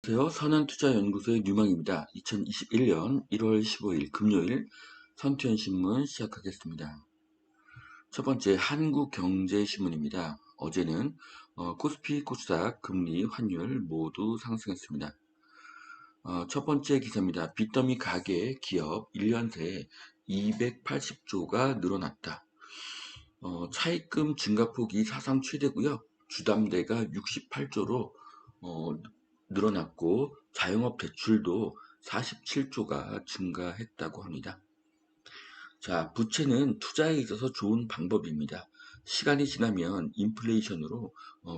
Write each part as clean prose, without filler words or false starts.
안녕하세요. 선한투자연구소의 류망입니다. 2021년 1월 15일 금요일 선투연신문 시작하겠습니다. 첫 번째 한국경제신문입니다. 어제는 코스피, 코스닥, 금리, 환율 모두 상승했습니다. 첫 번째 기사입니다. 빚더미 가계 기업 1년 새 280조가 늘어났다. 차입금 증가폭이 사상 최대고요. 주담대가 68조로 늘어났고 자영업 대출도 47조가 증가했다고 합니다. 자, 부채는 투자에 있어서 좋은 방법입니다. 시간이 지나면 인플레이션으로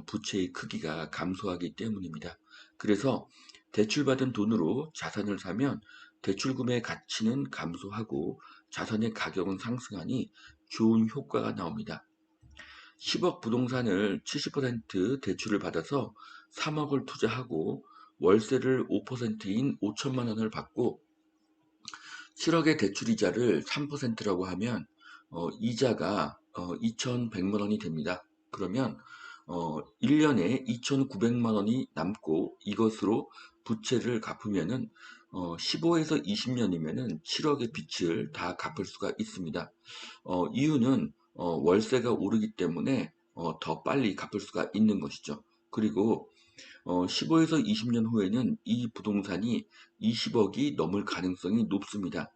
부채의 크기가 감소하기 때문입니다. 그래서 대출받은 돈으로 자산을 사면 대출금의 가치는 감소하고 자산의 가격은 상승하니 좋은 효과가 나옵니다. 10억 부동산을 70% 대출을 받아서 3억을 투자하고 월세를 5%인 5천만 원을 받고 7억의 대출이자를 3%라고 하면 이자가 2,100만 원이 됩니다. 그러면 1년에 2,900만 원이 남고 이것으로 부채를 갚으면은 15에서 20년이면은 7억의 빚을 다 갚을 수가 있습니다. 이유는 월세가 오르기 때문에 더 빨리 갚을 수가 있는 것이죠. 그리고 15에서 20년 후에는 이 부동산이 20억이 넘을 가능성이 높습니다.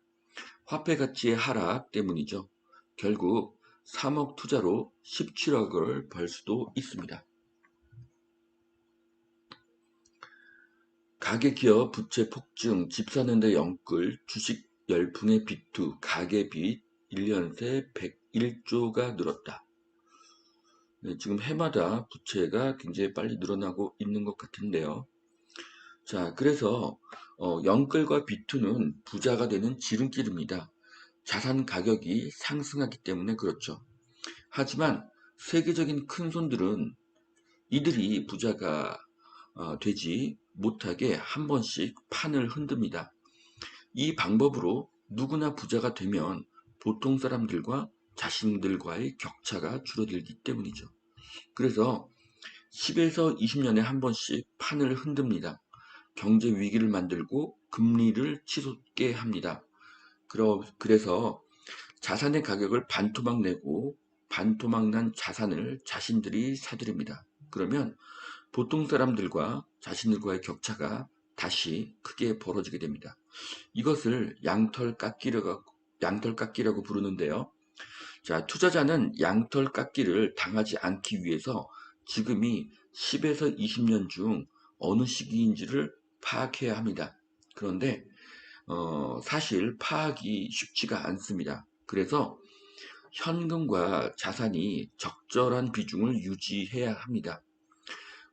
화폐 가치의 하락 때문이죠. 결국 3억 투자로 17억을 벌 수도 있습니다. 가계기업 부채 폭증, 집 사는데 영끌, 주식 열풍의 빚투, 가계빚 1년 새 101조가 늘었다. 네, 지금 해마다 부채가 굉장히 빨리 늘어나고 있는 것 같은데요. 자, 그래서 영끌과 비투는 부자가 되는 지름길입니다. 자산 가격이 상승하기 때문에 그렇죠. 하지만 세계적인 큰 손들은 이들이 부자가 되지 못하게 한 번씩 판을 흔듭니다. 이 방법으로 누구나 부자가 되면 보통 사람들과 자신들과의 격차가 줄어들기 때문이죠. 그래서 10에서 20년에 한 번씩 판을 흔듭니다. 경제 위기를 만들고 금리를 치솟게 합니다. 그래서 자산의 가격을 반토막 내고 반토막 난 자산을 자신들이 사들입니다. 그러면 보통 사람들과 자신들과의 격차가 다시 크게 벌어지게 됩니다. 이것을 양털 깎기라고 부르는데요. 자, 투자자는 양털 깎기를 당하지 않기 위해서 지금이 10에서 20년 중 어느 시기인지를 파악해야 합니다. 그런데 사실 파악이 쉽지가 않습니다. 그래서 현금과 자산이 적절한 비중을 유지해야 합니다.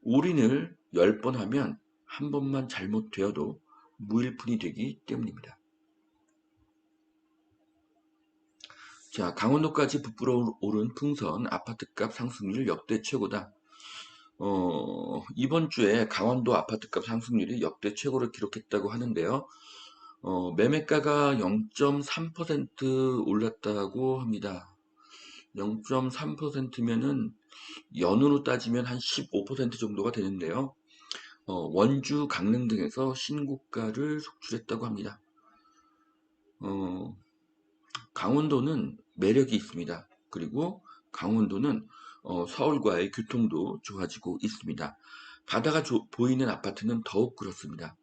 올인을 10번 하면 한 번만 잘못되어도 무일푼이 되기 때문입니다. 자, 강원도까지 부풀어 오른 풍선 아파트값 상승률 역대 최고다. 이번 주에 강원도 아파트값 상승률이 역대 최고를 기록했다고 하는데요. 매매가가 0.3% 올랐다고 합니다. 0.3%면은 연으로 따지면 한 15% 정도가 되는데요. 원주, 강릉 등에서 신고가를 속출했다고 합니다. 강원도는 매력이 있습니다. 그리고 강원도는 서울과의 교통도 좋아지고 있습니다. 바다가 보이는 아파트는 더욱 그렇습니다.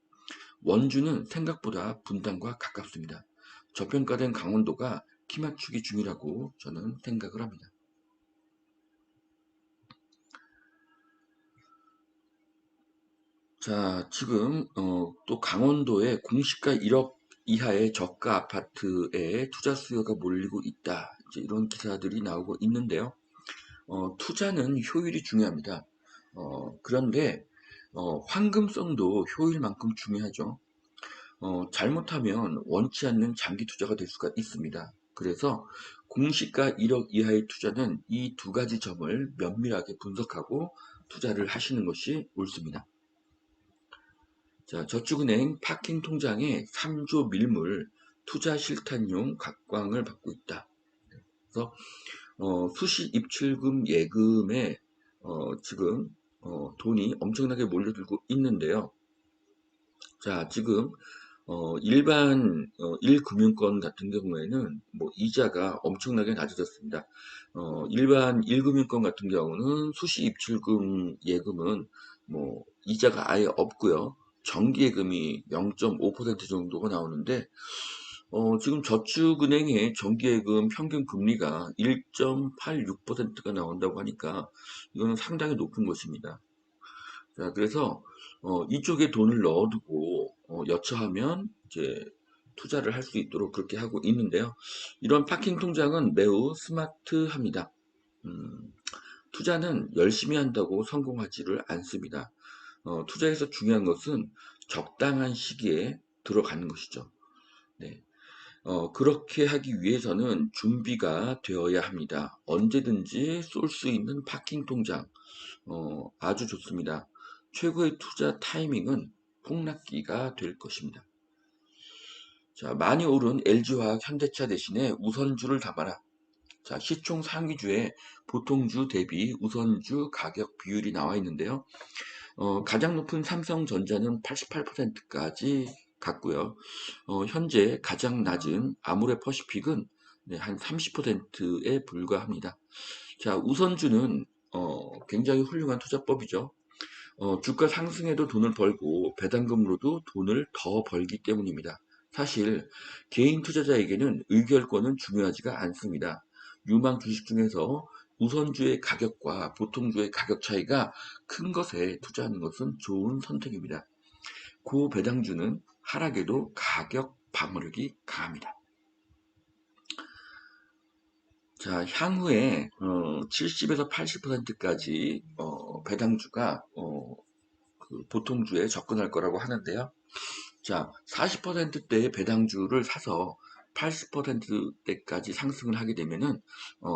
원주는 생각보다 분당과 가깝습니다. 저평가된 강원도가 키 맞추기 중이라고 저는 생각을 합니다. 자, 지금 또 강원도에 공시가 1억 이하의 저가 아파트에 투자 수요가 몰리고 있다. 이제 이런 기사들이 나오고 있는데요. 투자는 효율이 중요합니다. 그런데 황금성도 효율만큼 중요하죠. 잘못하면 원치 않는 장기 투자가 될 수가 있습니다. 그래서 공시가 1억 이하의 투자는 이 두 가지 점을 면밀하게 분석하고 투자를 하시는 것이 옳습니다. 자, 저축은행 파킹 통장에 3조 밀물 투자 실탄용 각광을 받고 있다. 그래서 수시 입출금 예금에 지금 돈이 엄청나게 몰려들고 있는데요. 자, 지금 일반 1금융권 같은 경우에는 뭐 이자가 엄청나게 낮아졌습니다. 일반 1금융권 같은 경우는 수시 입출금 예금은 뭐 이자가 아예 없고요. 정기예금이 0.5% 정도가 나오는데 지금 저축은행의 정기예금 평균 금리가 1.86%가 나온다고 하니까 이거는 상당히 높은 것입니다. 자, 그래서 이쪽에 돈을 넣어두고 여차하면 이제 투자를 할 수 있도록 그렇게 하고 있는데요. 이런 파킹 통장은 매우 스마트합니다. 음, 투자는 열심히 한다고 성공하지를 않습니다. 투자에서 중요한 것은 적당한 시기에 들어가는 것이죠. 네. 그렇게 하기 위해서는 준비가 되어야 합니다. 언제든지 쏠 수 있는 파킹 통장, 아주 좋습니다. 최고의 투자 타이밍은 폭락기가 될 것입니다. 자, 많이 오른 LG화학, 현대차 대신에 우선주를 담아라. 자, 시총 상위주에 보통주 대비 우선주 가격 비율이 나와 있는데요. 가장 높은 삼성전자는 88%까지 갔고요. 현재 가장 낮은 아모레퍼시픽은 네, 한 30%에 불과합니다. 자, 우선주는 굉장히 훌륭한 투자법이죠. 주가 상승에도 돈을 벌고 배당금으로도 돈을 더 벌기 때문입니다. 사실 개인 투자자에게는 의결권은 중요하지가 않습니다. 유망 주식 중에서 우선주의 가격과 보통주의 가격 차이가 큰 것에 투자하는 것은 좋은 선택입니다. 고배당주는 하락에도 가격 방어력이 강합니다. 자, 향후에 70에서 80%까지 배당주가 그 보통주에 접근할 거라고 하는데요. 자, 40%대의 배당주를 사서 80%대까지 상승을 하게 되면은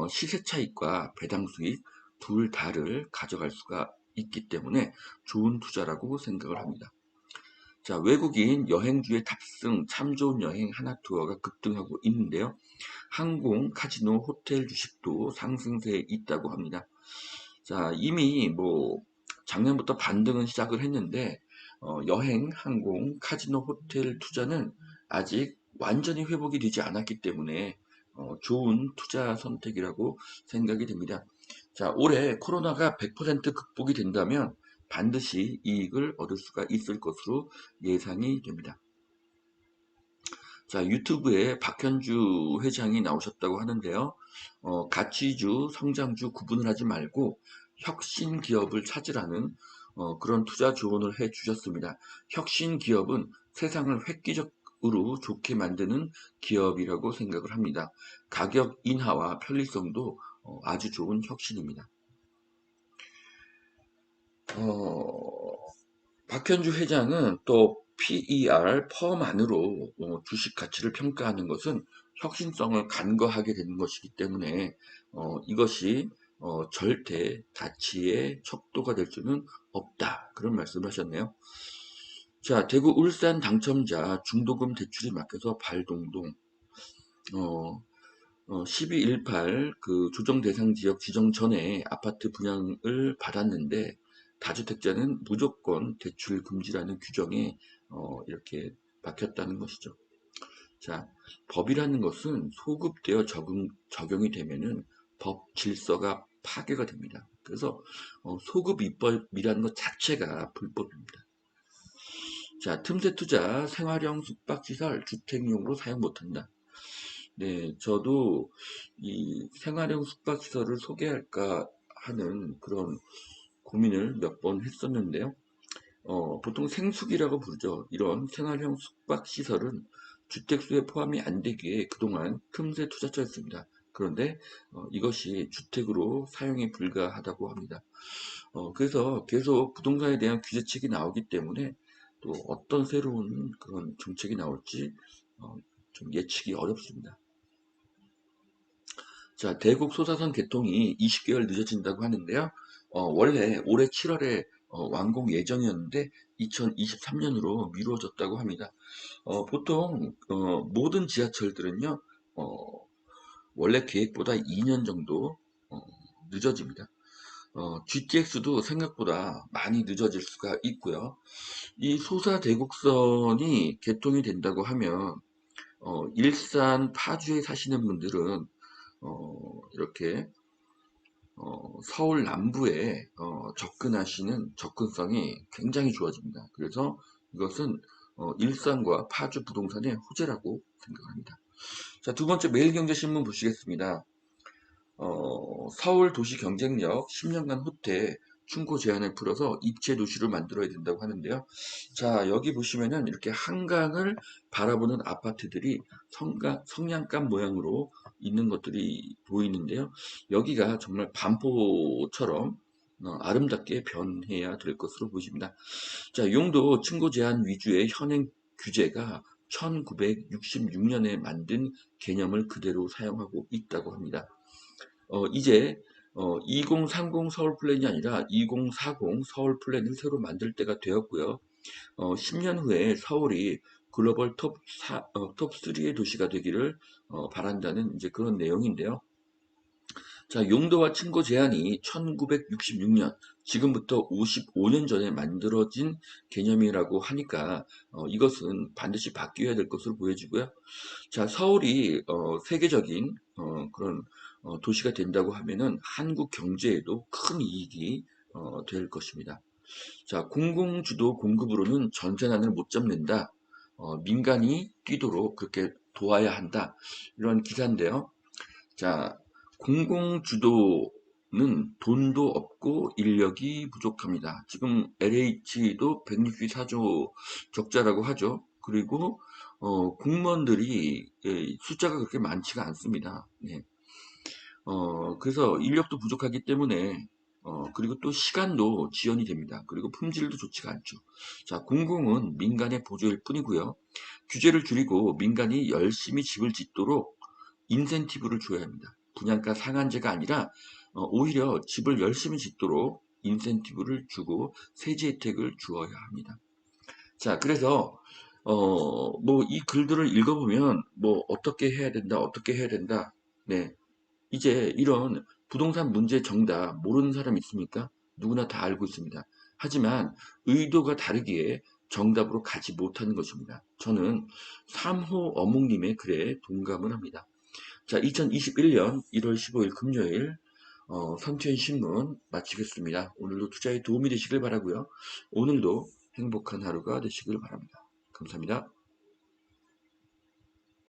시세 차익과 배당 수익 둘 다를 가져갈 수가 있기 때문에 좋은 투자라고 생각을 합니다. 자, 외국인 여행주의 탑승 참 좋은 여행 하나투어가 급등하고 있는데요. 항공, 카지노, 호텔 주식도 상승세에 있다고 합니다. 자, 이미 뭐 작년부터 반등은 시작을 했는데 여행, 항공, 카지노, 호텔 투자는 아직 완전히 회복이 되지 않았기 때문에 좋은 투자 선택이라고 생각이 됩니다. 자, 올해 코로나가 100% 극복이 된다면 반드시 이익을 얻을 수가 있을 것으로 예상이 됩니다. 자, 유튜브에 박현주 회장이 나오셨다고 하는데요. 가치주, 성장주 구분을 하지 말고 혁신 기업을 찾으라는 그런 투자 조언을 해 주셨습니다. 혁신 기업은 세상을 획기적으로 좋게 만드는 기업이라고 생각을 합니다. 가격 인하와 편리성도 아주 좋은 혁신입니다. 어, 박현주 회장은 또 PER, 펌안으로 주식 가치를 평가하는 것은 혁신성을 간과하게 되는 것이기 때문에 이것이 절대 가치의 척도가 될 수는 없다. 그런 말씀을 하셨네요. 자, 대구 울산 당첨자 중도금 대출이 막혀서 발동동. 어, 12.18 그 조정 대상 지역 지정 전에 아파트 분양을 받았는데 다주택자는 무조건 대출 금지라는 규정에 이렇게 막혔다는 것이죠. 자, 법이라는 것은 소급되어 적용이 되면은 법 질서가 파괴가 됩니다. 그래서 소급 입법이라는 것 자체가 불법입니다. 자, 틈새 투자, 생활형 숙박시설, 주택용으로 사용 못한다. 네, 저도 이 생활형 숙박시설을 소개할까 하는 그런 고민을 몇 번 했었는데요. 보통 생숙이라고 부르죠. 이런 생활형 숙박시설은 주택수에 포함이 안 되기에 그동안 틈새 투자처였습니다. 그런데 이것이 주택으로 사용이 불가하다고 합니다. 그래서 계속 부동산에 대한 규제책이 나오기 때문에 또 어떤 새로운 그런 정책이 나올지 좀 예측이 어렵습니다. 자, 대국 소사선 개통이 20개월 늦어진다고 하는데요. 원래 올해 7월에 완공 예정이었는데 2023년으로 미뤄졌다고 합니다. 보통 모든 지하철들은요, 원래 계획보다 2년 정도 어, 늦어집니다. GTX도 생각보다 많이 늦어질 수가 있고요. 이 소사대곡선이 개통이 된다고 하면 일산 파주에 사시는 분들은 이렇게 서울 남부에 접근하시는 접근성이 굉장히 좋아집니다. 그래서 이것은 일산과 파주 부동산의 호재라고 생각합니다. 자, 두 번째 매일경제신문 보시겠습니다. 서울 도시 경쟁력 10년간 후퇴 충고 제한을 풀어서 입체 도시를 만들어야 된다고 하는데요. 자, 여기 보시면은 이렇게 한강을 바라보는 아파트들이 성냥감 모양으로 있는 것들이 보이는데요. 여기가 정말 반포처럼 아름답게 변해야 될 것으로 보입니다. 자, 용도 층고 제한 위주의 현행 규제가 1966년에 만든 개념을 그대로 사용하고 있다고 합니다. 이제 2030 서울 플랜이 아니라 2040 서울 플랜을 새로 만들 때가 되었고요. 10년 후에 서울이 글로벌 톱 3의 도시가 되기를 바란다는 이제 그런 내용인데요. 자, 용도와 층고 제한이 1966년, 지금부터 55년 전에 만들어진 개념이라고 하니까 이것은 반드시 바뀌어야 될 것으로 보여지고요. 자, 서울이 세계적인 그런 도시가 된다고 하면은 한국 경제에도 큰 이익이 될 것입니다. 자, 공공주도 공급으로는 전세난을 못 잡는다. 민간이 뛰도록 그렇게 도와야 한다. 이런 기사인데요. 자, 공공주도는 돈도 없고 인력이 부족합니다. 지금 LH도 164조 적자라고 하죠. 그리고 공무원들이 숫자가 그렇게 많지가 않습니다. 네. 그래서 인력도 부족하기 때문에 그리고 또 시간도 지연이 됩니다. 그리고 품질도 좋지가 않죠. 자, 공공은 민간의 보조일 뿐이고요. 규제를 줄이고 민간이 열심히 집을 짓도록 인센티브를 줘야 합니다. 분양가 상한제가 아니라 오히려 집을 열심히 짓도록 인센티브를 주고 세제 혜택을 주어야 합니다. 자, 그래서 뭐 이 글들을 읽어보면 뭐 어떻게 해야 된다, 어떻게 해야 된다. 네, 이제 이런 부동산 문제 정답 모르는 사람 있습니까? 누구나 다 알고 있습니다. 하지만 의도가 다르기에 정답으로 가지 못하는 것입니다. 저는 3호 어묵님의 글에 동감을 합니다. 자, 2021년 1월 15일 금요일 선투현 신문 마치겠습니다. 오늘도 투자에 도움이 되시길 바라고요. 오늘도 행복한 하루가 되시길 바랍니다. 감사합니다.